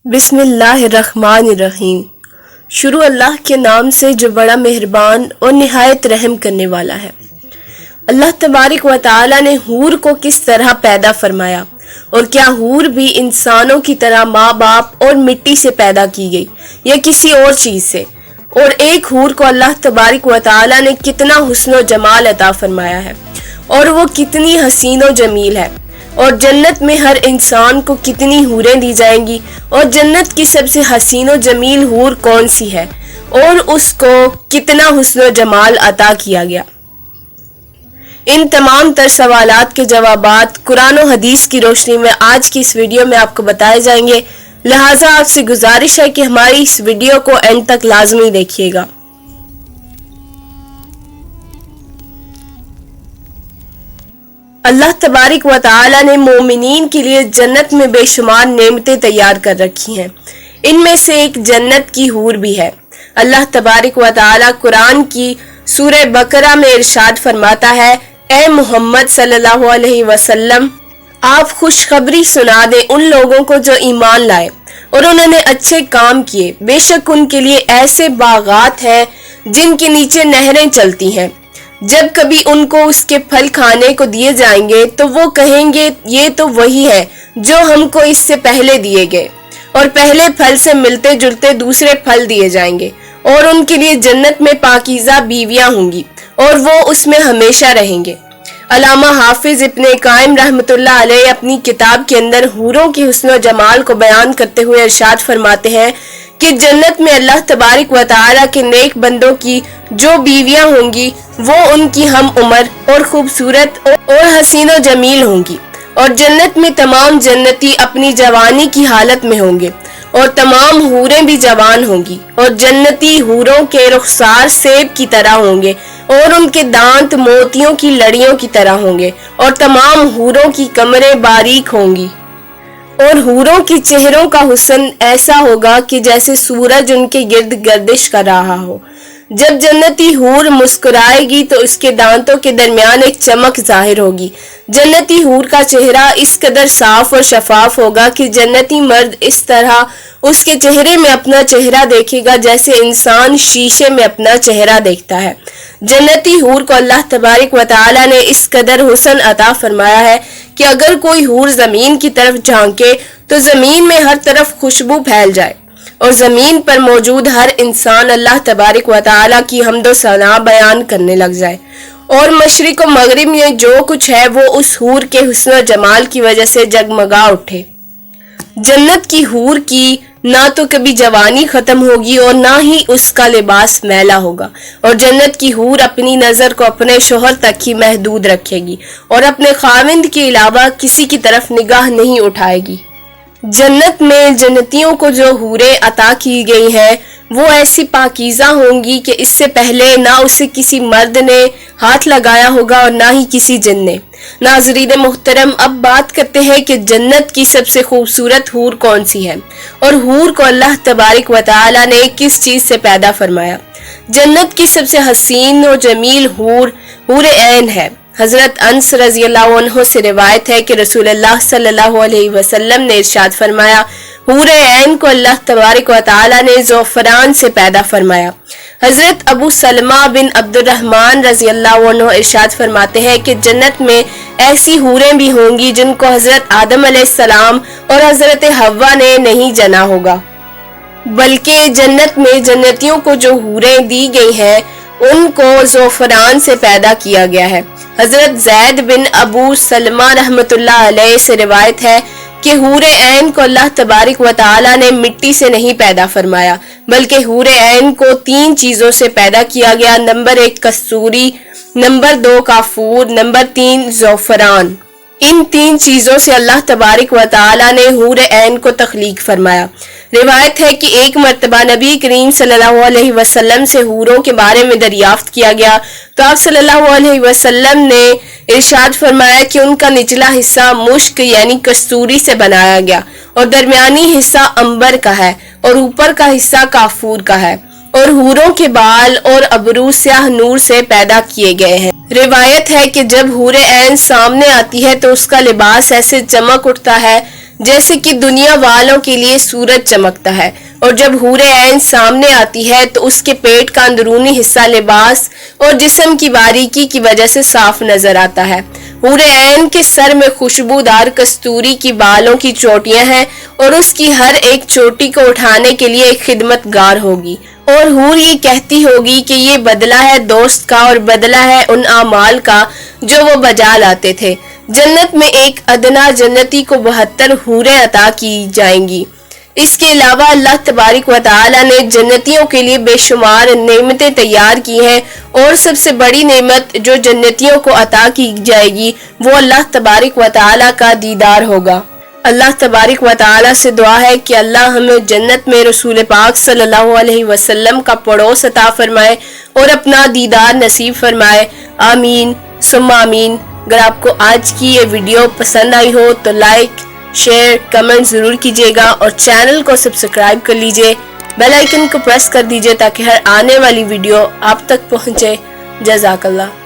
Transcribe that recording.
بسم اللہ الرحمن الرحیم۔ شروع اللہ کے نام سے جو بڑا مہربان اور نہایت رحم کرنے والا ہے۔ اللہ تبارک و تعالی نے حور کو کس طرح پیدا فرمایا، اور کیا حور بھی انسانوں کی طرح ماں باپ اور مٹی سے پیدا کی گئی یا کسی اور چیز سے؟ اور ایک حور کو اللہ تبارک و تعالی نے کتنا حسن و جمال عطا فرمایا ہے، اور وہ کتنی حسین و جمیل ہے۔ اور جنت میں ہر انسان کو کتنی حوریں دی جائیں گی، اور جنت کی سب سے حسین و جمیل حور کون سی ہے، اور اس کو کتنا حسن و جمال عطا کیا گیا۔ ان تمام تر سوالات کے جوابات قرآن و حدیث کی روشنی میں آج کی اس ویڈیو میں آپ کو بتائے جائیں گے، لہٰذا آپ سے گزارش ہے کہ ہماری اس ویڈیو کو اینڈ تک لازمی دیکھیے گا۔ اللہ تبارک و تعالی نے مومنین کے لیے جنت میں بے شمار نعمتیں تیار کر رکھی ہیں، ان میں سے ایک جنت کی حور بھی ہے۔ اللہ تبارک و تعالی قرآن کی سورہ بقرہ میں ارشاد فرماتا ہے، اے محمد صلی اللہ علیہ وسلم، آپ خوشخبری سنا دیں ان لوگوں کو جو ایمان لائے اور انہوں نے اچھے کام کیے، بے شک ان کے لیے ایسے باغات ہیں جن کے نیچے نہریں چلتی ہیں، جب کبھی ان کو اس کے پھل کھانے کو دیے جائیں گے تو وہ کہیں گے یہ تو وہی ہے جو ہم کو اس سے پہلے دیے گئے، اور پہلے پھل سے ملتے جلتے دوسرے پھل دیے جائیں گے، اور ان کے لیے جنت میں پاکیزہ بیویاں ہوں گی اور وہ اس میں ہمیشہ رہیں گے۔ علامہ حافظ ابن قائم رحمۃ اللہ علیہ اپنی کتاب کے اندر حوروں کی حسن و جمال کو بیان کرتے ہوئے ارشاد فرماتے ہیں کہ جنت میں اللہ تبارک و تعالی کے نیک بندوں کی جو بیویاں ہوں گی وہ ان کی ہم عمر اور خوبصورت اور حسین و جمیل ہوں گی، اور جنت میں تمام جنتی اپنی جوانی کی حالت میں ہوں گے، اور تمام حوریں بھی جوان ہوں گی، اور جنتی حوروں کے رخسار سیب کی طرح ہوں گے، اور ان کے دانت موتیوں کی لڑیوں کی طرح ہوں گے، اور تمام حوروں کی کمریں باریک ہوں گی، اور حوروں کے چہروں کا حسن ایسا ہوگا کہ جیسے سورج ان کے گرد گردش کر رہا ہو۔ جب جنتی حور مسکرائے گی تو اس کے دانتوں کے درمیان ایک چمک ظاہر ہوگی۔ جنتی حور کا چہرہ اس قدر صاف اور شفاف ہوگا کہ جنتی مرد اس طرح اس کے چہرے میں اپنا چہرہ دیکھے گا جیسے انسان شیشے میں اپنا چہرہ دیکھتا ہے۔ جنتی حور کو اللہ تبارک و تعالی نے اس قدر حسن عطا فرمایا ہے کہ اگر کوئی حور زمین کی طرف جھانکے تو زمین میں ہر طرف خوشبو پھیل جائے، اور زمین پر موجود ہر انسان اللہ تبارک و تعالی کی حمد و ثنا بیان کرنے لگ جائے، اور مشرق و مغرب میں جو کچھ ہے وہ اس حور کے حسن و جمال کی وجہ سے جگمگا اٹھے۔ جنت کی حور کی نہ تو کبھی جوانی ختم ہوگی اور نہ ہی اس کا لباس میلا ہوگا، اور جنت کی حور اپنی نظر کو اپنے شوہر تک ہی محدود رکھے گی اور اپنے خاوند کے علاوہ کسی کی طرف نگاہ نہیں اٹھائے گی۔ جنت میں جنتیوں کو جو حوریں عطا کی گئی ہیں وہ ایسی پاکیزہ ہوں گی کہ اس سے پہلے نہ اسے کسی مرد نے ہاتھ لگایا ہوگا اور نہ ہی کسی جن نے۔ ناظرین محترم، اب بات کرتے ہیں کہ جنت کی سب سے خوبصورت حور کون سی ہے، اور حور کو اللہ تبارک و تعالی نے کس چیز سے پیدا فرمایا۔ جنت کی سب سے حسین و جمیل حور عین ہے۔ حضرت انس رضی اللہ عنہ سے روایت ہے کہ رسول اللہ صلی اللہ علیہ وسلم نے ارشاد فرمایا، حور عین کو اللہ تبارک و تعالی نے زعفران سے پیدا فرمایا۔ حضرت ابو سلمہ بن عبد الرحمن رضی اللہ عنہ ارشاد فرماتے ہیں کہ جنت میں ایسی حوریں بھی ہوں گی جن کو حضرت آدم علیہ السلام اور حضرت حوا نے نہیں جنا ہوگا، بلکہ جنت میں جنتیوں کو جو حوریں دی گئی ہیں ان کو زعفران سے پیدا کیا گیا ہے۔ حضرت زید بن ابو سلمہ رحمۃ اللہ علیہ سے روایت ہے کہ حور عین کو اللہ تبارک و تعالی نے مٹی سے نہیں پیدا فرمایا، بلکہ حور عین کو 3 چیزوں سے پیدا کیا گیا۔ نمبر 1 کستوری، نمبر 2 کافور، نمبر 3 زعفران۔ ان 3 چیزوں سے اللہ تبارک و تعالی نے حور عین کو تخلیق فرمایا۔ روایت ہے کہ ایک مرتبہ نبی کریم صلی اللہ علیہ وسلم سے حوروں کے بارے میں دریافت کیا گیا تو آپ صلی اللہ علیہ وسلم نے ارشاد فرمایا کہ ان کا نچلا حصہ مشک یعنی کستوری سے بنایا گیا، اور درمیانی حصہ عنبر کا ہے، اور اوپر کا حصہ کافور کا ہے، اور حوروں کے بال اور ابرو سیاہ نور سے پیدا کیے گئے ہیں۔ روایت ہے کہ جب حور عین سامنے آتی ہے تو اس کا لباس ایسے چمک اٹھتا ہے جیسے کہ دنیا والوں کے لیے سورج چمکتا ہے، اور جب حور عین سامنے آتی ہے تو اس کے پیٹ کا اندرونی حصہ لباس اور جسم کی باریکی کی وجہ سے صاف نظر آتا ہے۔ حور عین کے سر میں خوشبودار کستوری کی بالوں کی چوٹیاں ہیں اور اس کی ہر ایک چوٹی کو اٹھانے کے لیے ایک خدمت گار ہوگی، اور حور یہ کہتی ہوگی کہ یہ بدلہ ہے دوست کا اور بدلہ ہے ان اعمال کا جو وہ بجا لاتے تھے۔ جنت میں ایک ادنا جنتی کو 72 حوریں عطا کی جائیں گی۔ اس کے علاوہ اللہ تبارک و تعالی نے جنتیوں کے لیے بے شمار نعمتیں تیار کی ہیں، اور سب سے بڑی نعمت جو جنتیوں کو عطا کی جائے گی وہ اللہ تبارک و تعالی کا دیدار ہوگا۔ اللہ تبارک و تعالی سے دعا ہے کہ اللہ ہمیں جنت میں رسول پاک صلی اللہ علیہ وسلم کا پڑوس عطا فرمائے اور اپنا دیدار نصیب فرمائے، آمین ثم آمین۔ اگر آپ کو آج کی یہ ویڈیو پسند آئی ہو تو لائک، شیئر، کمنٹ ضرور کیجیے گا، اور چینل کو سبسکرائب کر لیجیے، بیل آئیکن کو پریس کر دیجیے تاکہ ہر آنے والی ویڈیو آپ تک پہنچے۔ جزاک اللہ۔